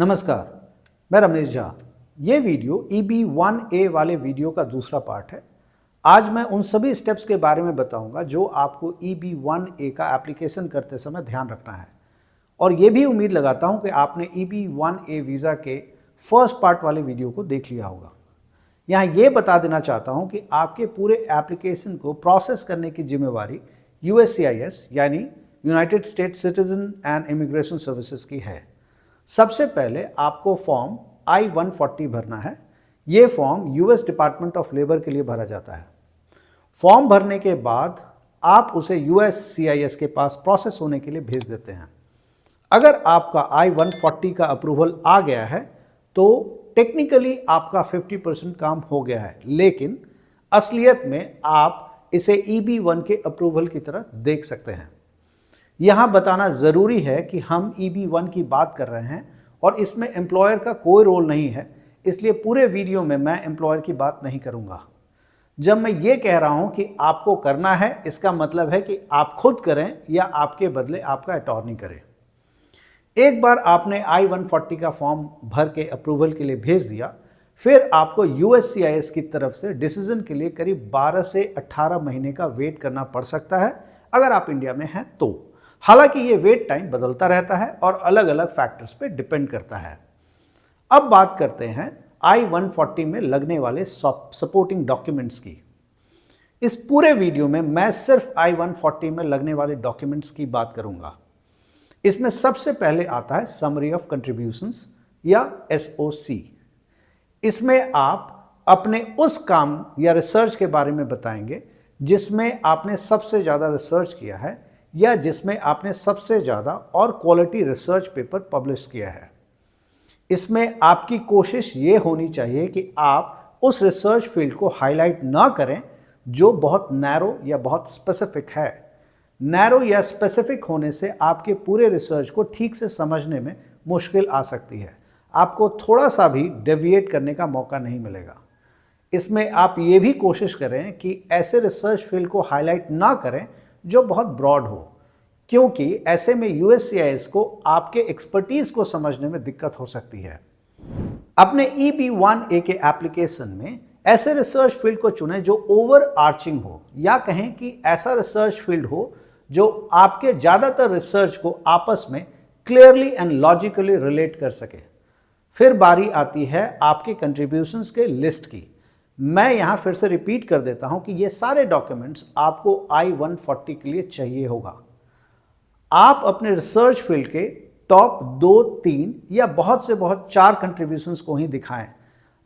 नमस्कार, मैं रमेश झा। ये वीडियो EB1A वाले वीडियो का दूसरा पार्ट है। आज मैं उन सभी स्टेप्स के बारे में बताऊंगा जो आपको EB1A का एप्लीकेशन करते समय ध्यान रखना है। और ये भी उम्मीद लगाता हूं कि आपने EB1A वीज़ा के फर्स्ट पार्ट वाले वीडियो को देख लिया होगा। यहाँ ये बता देना चाहता हूँ कि आपके पूरे एप्लीकेशन को प्रोसेस करने की जिम्मेवारी USCIS यानी United states citizen and immigration services की है। सबसे पहले आपको फॉर्म I-140 भरना है। ये form US department of labour के लिए भरा जाता है। फॉर्म भरने के बाद आप उसे USCIS के पास प्रोसेस होने के लिए भेज देते हैं। अगर आपका I-140 का अप्रूवल आ गया है तो टेक्निकली आपका 50% काम हो गया है, लेकिन असलियत में आप इसे EB1 के अप्रूवल की तरह देख सकते हैं। यहाँ बताना ज़रूरी है कि हम EB1 की बात कर रहे हैं और इसमें एम्प्लॉयर का कोई रोल नहीं है, इसलिए पूरे वीडियो में मैं एम्प्लॉयर की बात नहीं करूँगा। जब मैं ये कह रहा हूँ कि आपको करना है, इसका मतलब है कि आप खुद करें या आपके बदले आपका अटॉर्नी करे। एक बार आपने I-140 का फॉर्म भर के अप्रूवल के लिए भेज दिया, फिर आपको USCIS की तरफ से डिसीजन के लिए करीब 12 से 18 महीने का वेट करना पड़ सकता है अगर आप इंडिया में हैं तो। हालांकि ये वेट टाइम बदलता रहता है और अलग अलग फैक्टर्स पे डिपेंड करता है। अब बात करते हैं I-140 में लगने वाले सपोर्टिंग डॉक्यूमेंट्स की। इस पूरे वीडियो में मैं सिर्फ I-140 में लगने वाले डॉक्यूमेंट्स की बात करूंगा। इसमें सबसे पहले आता है समरी ऑफ कंट्रीब्यूशंस या SOC। इसमें आप अपने उस काम या रिसर्च के बारे में बताएंगे जिसमें आपने सबसे ज़्यादा रिसर्च किया है या जिसमें आपने सबसे ज़्यादा और क्वालिटी रिसर्च पेपर पब्लिश किया है। इसमें आपकी कोशिश ये होनी चाहिए कि आप उस रिसर्च फील्ड को हाईलाइट ना करें जो बहुत नैरो या बहुत स्पेसिफिक है। नैरो या स्पेसिफिक होने से आपके पूरे रिसर्च को ठीक से समझने में मुश्किल आ सकती है। आपको थोड़ा सा भी डेविएट करने का मौका नहीं मिलेगा। इसमें आप ये भी कोशिश करें कि ऐसे रिसर्च फील्ड को हाईलाइट ना करें जो बहुत ब्रॉड हो, क्योंकि ऐसे में USCIS को आपके एक्सपर्टीज को समझने में दिक्कत हो सकती है। अपने EB1A के एप्लीकेशन में ऐसे रिसर्च फील्ड को चुनें जो ओवर आर्चिंग हो, या कहें कि ऐसा रिसर्च फील्ड हो जो आपके ज़्यादातर रिसर्च को आपस में क्लियरली एंड लॉजिकली रिलेट कर सके। फिर बारी आती है आपके कंट्रीब्यूशंस के लिस्ट की। मैं यहाँ फिर से रिपीट कर देता हूँ कि ये सारे डॉक्यूमेंट्स आपको I-140 के लिए चाहिए होगा। आप अपने रिसर्च फील्ड के टॉप 2, 3 या बहुत से बहुत 4 कंट्रीब्यूशंस को ही दिखाएं।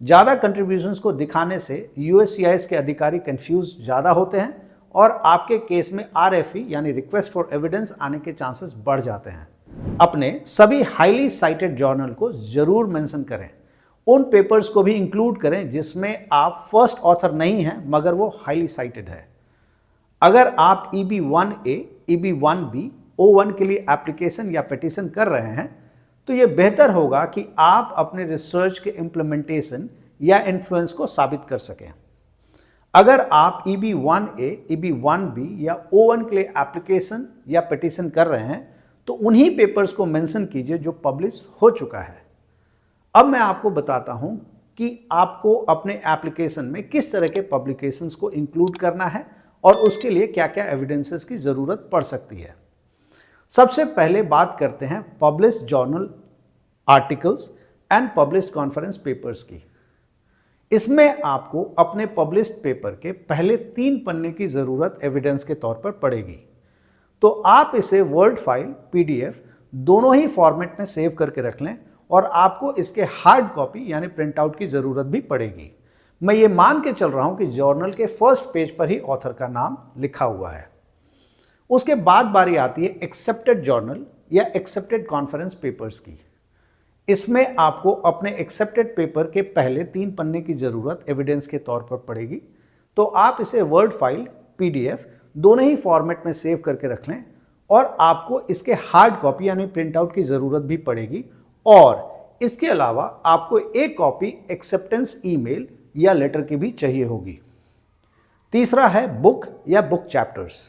ज़्यादा कंट्रीब्यूशंस को दिखाने से USCIS के अधिकारी कंफ्यूज ज़्यादा होते हैं और आपके केस में RFE यानी रिक्वेस्ट फॉर एविडेंस आने के चांसेस बढ़ जाते हैं। अपने सभी हाईली साइटेड जर्नल को ज़रूर मेंशन करें। उन पेपर्स को भी इंक्लूड करें जिसमें आप फर्स्ट ऑथर नहीं हैं मगर वो हाईली साइटेड है। अगर आप EB1A, EB1B, O1 के लिए एप्लीकेशन या पिटीशन कर रहे हैं तो ये बेहतर होगा कि आप अपने रिसर्च के इम्प्लीमेंटेशन या इन्फ्लुएंस को साबित कर सकें। अगर आप EB1A, EB1B या O1 के लिए एप्लीकेशन या पिटीशन कर रहे हैं तो उन्हीं पेपर्स को मेंशन कीजिए जो पब्लिश हो चुका है। अब मैं आपको बताता हूं कि आपको अपने एप्लीकेशन में किस तरह के पब्लिकेशंस को इंक्लूड करना है और उसके लिए क्या क्या एविडेंसेस की ज़रूरत पड़ सकती है। सबसे पहले बात करते हैं published journal articles and published conference papers की। इसमें आपको अपने पब्लिश्ड पेपर के पहले 3 पन्ने की ज़रूरत एविडेंस के तौर पर पड़ेगी। तो आप इसे वर्ड फाइल, PDF दोनों ही फॉर्मेट में सेव करके रख लें और आपको इसके हार्ड कॉपी यानी प्रिंट आउट की ज़रूरत भी पड़ेगी। मैं ये मान के चल रहा हूँ कि जर्नल के फर्स्ट पेज पर ही ऑथर का नाम लिखा हुआ है। उसके बाद बारी आती है एक्सेप्टेड जर्नल या एक्सेप्टेड कॉन्फ्रेंस पेपर्स की। इसमें आपको अपने एक्सेप्टेड पेपर के पहले 3 पन्ने की ज़रूरत एविडेंस के तौर पर पड़ेगी। तो आप इसे वर्ड फाइल, PDF दोनों ही फॉर्मेट में सेव करके रख लें और आपको इसके हार्ड कॉपी यानी प्रिंट आउट की ज़रूरत भी पड़ेगी। और इसके अलावा आपको एक कॉपी एक्सेप्टेंस ईमेल या लेटर की भी चाहिए होगी। तीसरा है बुक या बुक चैप्टर्स।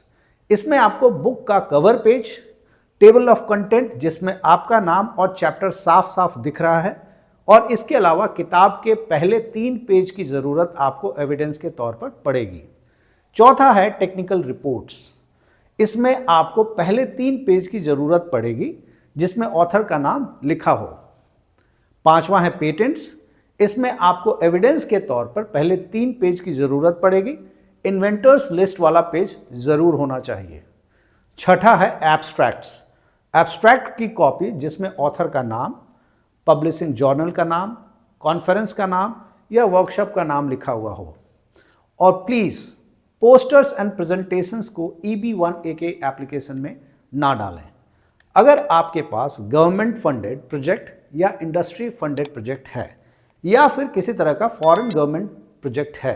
इसमें आपको बुक का cover page, table of content जिसमें आपका नाम और चैप्टर साफ साफ दिख रहा है, और इसके अलावा किताब के पहले 3 पेज की ज़रूरत आपको एविडेंस के तौर पर पड़ेगी। चौथा है टेक्निकल रिपोर्ट्स। इसमें आपको पहले 3 पेज की ज़रूरत पड़ेगी जिसमें ऑथर का नाम लिखा हो। पांचवा है पेटेंट्स। इसमें आपको एविडेंस के तौर पर पहले 3 पेज की ज़रूरत पड़ेगी। इन्वेंटर्स लिस्ट वाला पेज ज़रूर होना चाहिए। छठा है एब्स्ट्रैक्ट्स। एब्स्ट्रैक्ट की कॉपी जिसमें ऑथर का नाम, पब्लिशिंग जर्नल का नाम, कॉन्फ्रेंस का नाम या वर्कशॉप का नाम लिखा हुआ हो। और प्लीज़ पोस्टर्स एंड प्रेजेंटेशंस को EB1A के एप्लीकेशन में ना डालें। अगर आपके पास गवर्नमेंट फंडेड प्रोजेक्ट या इंडस्ट्री फंडेड प्रोजेक्ट है या फिर किसी तरह का फॉरेन गवर्नमेंट प्रोजेक्ट है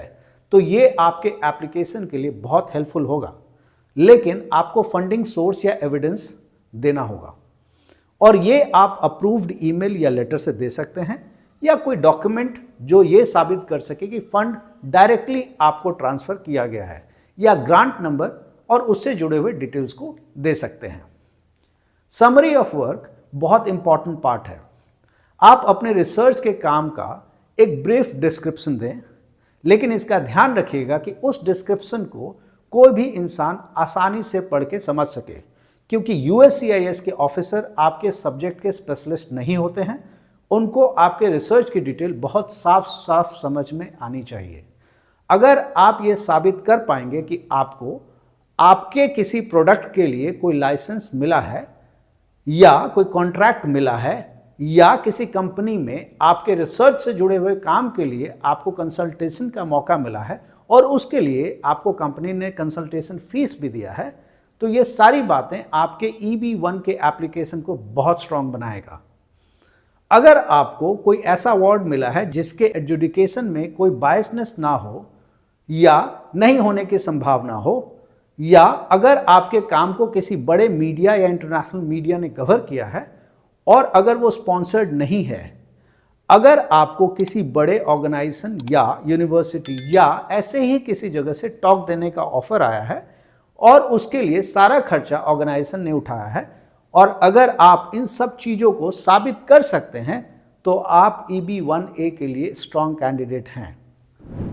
तो ये आपके एप्लीकेशन के लिए बहुत हेल्पफुल होगा, लेकिन आपको फंडिंग सोर्स या एविडेंस देना होगा, और ये आप अप्रूव्ड ईमेल या लेटर से दे सकते हैं या कोई डॉक्यूमेंट जो ये साबित कर सके कि फंड डायरेक्टली आपको ट्रांसफ़र किया गया है, या ग्रांट नंबर और उससे जुड़े हुए डिटेल्स को दे सकते हैं। समरी ऑफ वर्क बहुत इंपॉर्टेंट पार्ट है। आप अपने रिसर्च के काम का एक ब्रीफ डिस्क्रिप्शन दें, लेकिन इसका ध्यान रखिएगा कि उस डिस्क्रिप्शन को कोई भी इंसान आसानी से पढ़ के समझ सके, क्योंकि USCIS के ऑफिसर आपके सब्जेक्ट के स्पेशलिस्ट नहीं होते हैं। उनको आपके रिसर्च की डिटेल बहुत साफ साफ समझ में आनी चाहिए। अगर आप ये साबित कर पाएंगे कि आपको आपके किसी प्रोडक्ट के लिए कोई लाइसेंस मिला है या कोई कॉन्ट्रैक्ट मिला है या किसी कंपनी में आपके रिसर्च से जुड़े हुए काम के लिए आपको कंसल्टेशन का मौका मिला है और उसके लिए आपको कंपनी ने कंसल्टेशन फीस भी दिया है, तो ये सारी बातें आपके EB1 के एप्लीकेशन को बहुत स्ट्रांग बनाएगा। अगर आपको कोई ऐसा अवार्ड मिला है जिसके एडजुडिकेशन में कोई बायसनेस ना हो या नहीं होने की संभावना हो, या अगर आपके काम को किसी बड़े मीडिया या इंटरनेशनल मीडिया ने कवर किया है और अगर वो स्पॉन्सर्ड नहीं है, अगर आपको किसी बड़े ऑर्गेनाइजेशन या यूनिवर्सिटी या ऐसे ही किसी जगह से टॉक देने का ऑफर आया है और उसके लिए सारा खर्चा ऑर्गेनाइजेशन ने उठाया है, और अगर आप इन सब चीज़ों को साबित कर सकते हैं तो आप EB1A के लिए स्ट्रॉन्ग कैंडिडेट हैं।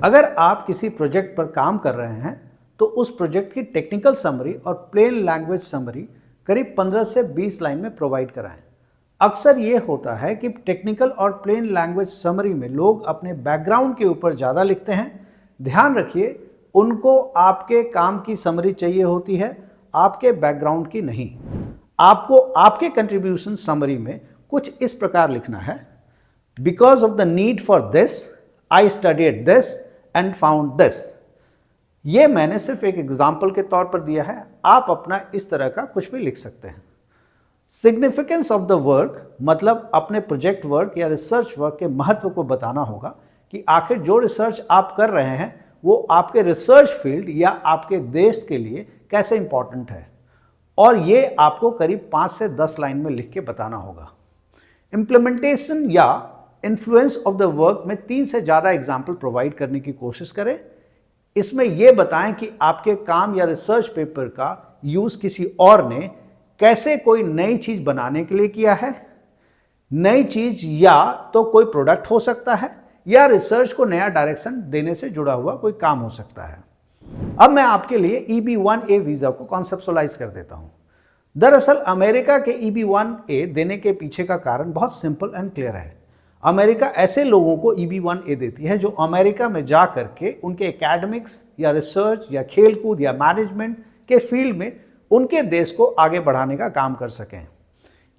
अगर आप किसी प्रोजेक्ट पर काम कर रहे हैं तो उस प्रोजेक्ट की टेक्निकल समरी और प्लेन लैंग्वेज समरी करीब 15 से 20 लाइन में प्रोवाइड कराएं। अक्सर ये होता है कि टेक्निकल और प्लेन लैंग्वेज समरी में लोग अपने बैकग्राउंड के ऊपर ज़्यादा लिखते हैं। ध्यान रखिए, उनको आपके काम की समरी चाहिए होती है, आपके बैकग्राउंड की नहीं। आपको आपके कंट्रीब्यूशन समरी में कुछ इस प्रकार लिखना है: because of the need for this I studied this and found this. ये मैंने सिर्फ एक एग्जाम्पल के तौर पर दिया है, आप अपना इस तरह का कुछ भी लिख सकते हैं। सिग्निफिकेंस ऑफ द वर्क मतलब अपने प्रोजेक्ट वर्क या रिसर्च वर्क के महत्व को बताना होगा कि आखिर जो रिसर्च आप कर रहे हैं वो आपके रिसर्च फील्ड या आपके देश के लिए कैसे इंपॉर्टेंट है, और ये आपको करीब 5 से 10 लाइन में लिख के बताना होगा। इम्प्लीमेंटेशन या इन्फ्लुएंस ऑफ द वर्क में 3 से ज़्यादा एग्जाम्पल प्रोवाइड करने की कोशिश करें। इसमें यह बताएं कि आपके काम या रिसर्च पेपर का यूज़ किसी और ने कैसे कोई नई चीज़ बनाने के लिए किया है। नई चीज़ या तो कोई प्रोडक्ट हो सकता है या रिसर्च को नया डायरेक्शन देने से जुड़ा हुआ कोई काम हो सकता है। अब मैं आपके लिए EB1A वीज़ा को कॉन्सेप्चुअलाइज कर देता हूं। दरअसल अमेरिका के EB1A देने के पीछे का कारण बहुत सिंपल एंड क्लियर है। अमेरिका ऐसे लोगों को EB1A देती है जो अमेरिका में जा करके उनके एकेडमिक्स या रिसर्च या खेलकूद या मैनेजमेंट के फील्ड में उनके देश को आगे बढ़ाने का काम कर सकें।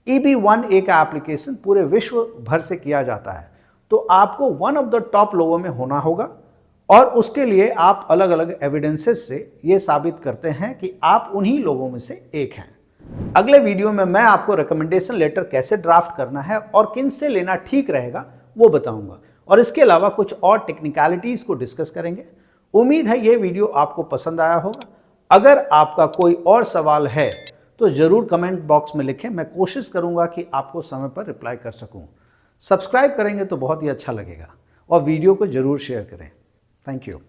EB1A का एप्लीकेशन पूरे विश्व भर से किया जाता है, तो आपको वन ऑफ द टॉप लोगों में होना होगा, और उसके लिए आप अलग अलग एविडेंसेस से ये साबित करते हैं कि आप उन्हीं लोगों में से एक हैं। अगले वीडियो में मैं आपको रिकमेंडेशन लेटर कैसे ड्राफ्ट करना है और किन से लेना ठीक रहेगा वो बताऊंगा, और इसके अलावा कुछ और टेक्निकलिटीज़ को डिस्कस करेंगे। उम्मीद है ये वीडियो आपको पसंद आया होगा। अगर आपका कोई और सवाल है तो ज़रूर कमेंट बॉक्स में लिखें, मैं कोशिश करूंगा कि आपको समय पर रिप्लाई कर सकूं। सब्सक्राइब करेंगे तो बहुत ही अच्छा लगेगा, और वीडियो को ज़रूर शेयर करें। Thank you.